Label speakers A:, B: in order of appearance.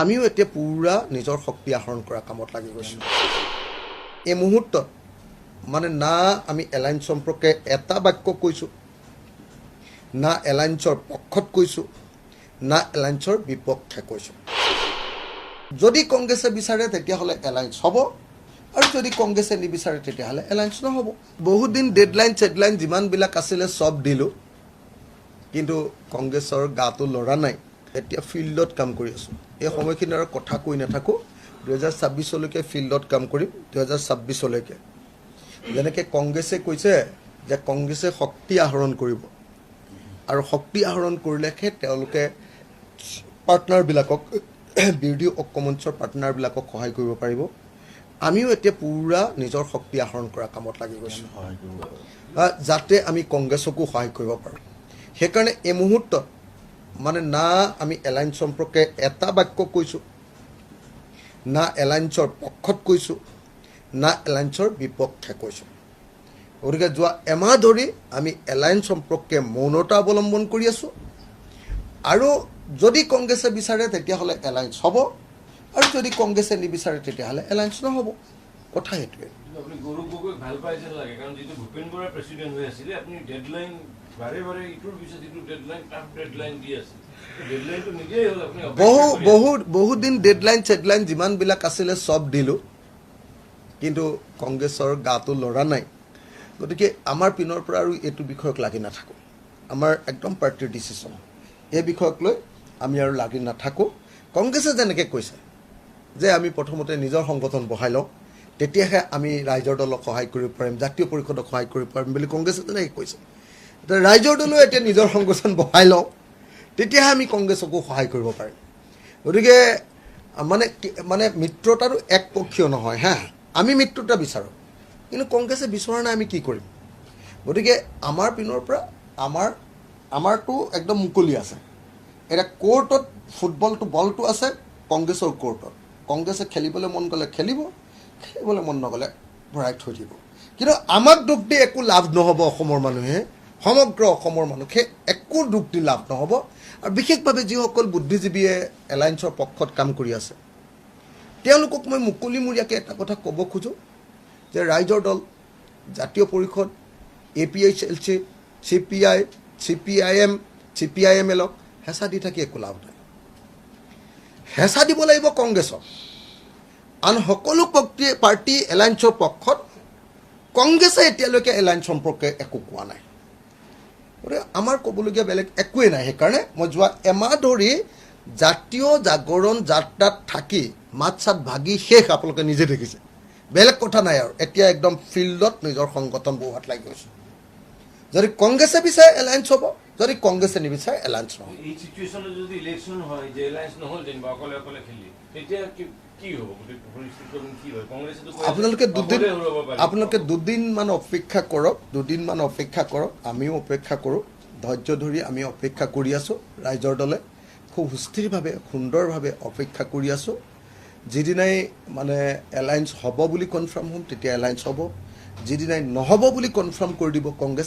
A: আমিও এতিয়া পুৰা নিজৰ শক্তি আহৰণ কৰা কামত লাগি গৈছোঁ। এই মুহূৰ্তত মানে না আমি এলায়েন্স সম্পৰ্কে এটা বাক্য কৈছোঁ, না এলায়েন্সৰ পক্ষত কৈছোঁ, না এলায়েন্সৰ বিপক্ষে কৈছোঁ। যদি কংগ্ৰেছে বিচাৰে তেতিয়াহ'লে এলায়েন্স হ'ব, আৰু যদি কংগ্ৰেছে নিবিচাৰে তেতিয়াহ'লে এলায়েন্স নহ'ব। বহুত দিন ডেডলাইন চেডলাইন যিমানবিলাক আছিলে চব দিলোঁ, কিন্তু কংগ্ৰেছৰ গাটো লৰা নাই। এতিয়া ফিল্ডত কাম কৰি আছোঁ। এই সময়খিনি আৰু কথা কৈ নাথাকোঁ। 2026লৈকে ফিল্ডত কাম কৰিম। 2026লৈকে যেনেকৈ কংগ্ৰেছে কৈছে যে কংগ্ৰেছে শক্তি আহৰণ কৰিব, আৰু শক্তি আহৰণ কৰিলেহে তেওঁলোকে পাৰ্টনাৰবিলাকক, বিৰোধী ঐক্যমঞ্চৰ পাৰ্টনাৰবিলাকক সহায় কৰিব পাৰিব। আমিও এতিয়া পুৰা নিজৰ শক্তি আহৰণ কৰা কামত লাগি গৈছোঁ, যাতে আমি কংগ্ৰেছকো সহায় কৰিব পাৰোঁ। সেইকাৰণে এই মুহূৰ্তত মানে না আমি এলায়েন্স সম্পৰ্কে এটা বাক্য কৈছোঁ, না এলায়েন্সৰ পক্ষত কৈছোঁ, না এলায়েন্সৰ বিপক্ষে কৈছোঁ। গতিকে যোৱা এমাহ ধৰি আমি এলায়েন্স সম্পৰ্কে মৌনতা অৱলম্বন কৰি আছোঁ, আৰু যদি কংগ্ৰেছে বিচাৰে তেতিয়াহ'লে এলায়েন্স হ'ব, আৰু যদি কংগ্ৰেছে নিবিচাৰে তেতিয়াহ'লে এলায়েন্স নহ'ব। কথা সেইটোৱে।
B: আপুনি গৌৰৱ গগৈক ভাল পাই যেন লাগে, কাৰণ যিটো ভূপেন বৰা প্ৰেচিডেণ্ট হৈ আছিলে, আপুনি ডেডলাইন বাৰে বাৰে ইটোৰ পিছত ইটো ডেডলাইন, টাফ ডেডলাইন দি আছে। ডেডলাইনটো নিদিয়েই হ'ল আপুনি।
A: বহুত দিন ডেডলাইন চেডলাইন যিমানবিলাক আছিলে চব দিলোঁ, কিন্তু কংগ্ৰেছৰ গাটো লৰা নাই। গতিকে আমাৰ পিনৰ পৰা আৰু এইটো বিষয়ক লাগি নাথাকোঁ। আমাৰ একদম পাৰ্টিৰ ডিচিশ্যন। এই বিষয়ক লৈ আমি আৰু লাগি নাথাকোঁ। কংগ্ৰেছে যেনেকৈ কৈছে যে আমি প্ৰথমতে নিজৰ সংগঠন বহাই লওঁ, তেতিয়াহে আমি ৰাইজৰ দলক সহায় কৰিব পাৰিম, জাতীয় পৰিষদক সহায় কৰিব পাৰিম বুলি কংগ্ৰেছে তেনেকৈ কৈছে। এতিয়া ৰাইজৰ দলেও এতিয়া নিজৰ সংগঠন বহাই লওঁ, তেতিয়াহে আমি কংগ্ৰেছকো সহায় কৰিব পাৰিম। গতিকে মানে মিত্ৰতাটো একপক্ষীয় নহয়। আমি মিত্ৰতা বিচাৰোঁ, কিন্তু কংগ্ৰেছে বিচৰা নাই, আমি কি কৰিম? গতিকে আমাৰ পিনৰ পৰা আমাৰতো একদম মুকলি আছে। এতিয়া কোৰ্টত বলটো আছে কংগ্ৰেছৰ কোৰ্টত। কংগ্ৰেছে খেলিবলৈ মন গ'লে খেলিব, খেলিবলৈ মন নগ'লে ভৰাই থৈ দিব। কিন্তু আমাক দুখ দি একো লাভ নহ'ব। অসমৰ মানুহে, সমগ্ৰ অসমৰ মানুহে একো দুখ দি লাভ নহ'ব। আৰু বিশেষভাৱে যিসকল বুদ্ধিজীৱীয়ে এলায়েন্সৰ পক্ষত কাম কৰি আছে, তেওঁলোকক মই মুকলিমূৰীয়াকৈ এটা কথা ক'ব খোজোঁ যে ৰাইজৰ দল, জাতীয় পৰিষদ, APHLC, CPI, CPIM, CPIMLক হেঁচা দি থাকি একো লাভ নাই। হেঁচা দিব লাগিব কংগ্ৰেছক। আন সকলো পাৰ্টি এলায়েন্সৰ পক্ষত। কংগ্ৰেছে এতিয়ালৈকে এলায়েন্স সম্পৰ্কে একো কোৱা নাই। গতিকে আমাৰ ক'বলগীয়া বেলেগ একোৱেই নাই। সেইকাৰণে মই যোৱা এমাহ ধৰি জাতীয় জাগৰণ যাত্ৰাত থাকি মাত চাত ভাগি শেষ, আপোনালোকে নিজে দেখিছে। বেলেগ কথা নাই আৰু। এতিয়া একদম ফিল্ডত নিজৰ সংগঠন বহুৱাত লাগি গৈছোঁ। যদি কংগ্ৰেছে বিচাৰে এলায়েন্স হ'ব, যদি কংগ্ৰেছে নিবিচাৰে এলায়েন্স নহ'ব।
B: এই চিটুৱেশ্যনত যদি ইলেকশ্যন হয়, যে এলায়েন্স নহ'ল যেনিবা, অকলে অকলে খেলি, তেতিয়া কি হ'ব? গোটেই পৰিস্থিতিটো কি হয়? কংগ্ৰেছেতো
A: আপোনালোকে দুদিনমান অপেক্ষা কৰক। আমিও অপেক্ষা কৰোঁ, ধৈৰ্য ধৰি আমি অপেক্ষা কৰি আছোঁ। ৰাইজৰ দলে খুব সুস্থিৰভাৱে, সুন্দৰভাৱে অপেক্ষা কৰি আছোঁ। যিদিনাই মানে এলায়েন্স হ'ব বুলি কনফাৰ্ম হ'ম, তেতিয়া এলায়েন্স হ'ব। যিদিনাই নহ'ব বুলি কনফাৰ্ম কৰি দিব কংগ্ৰেছ,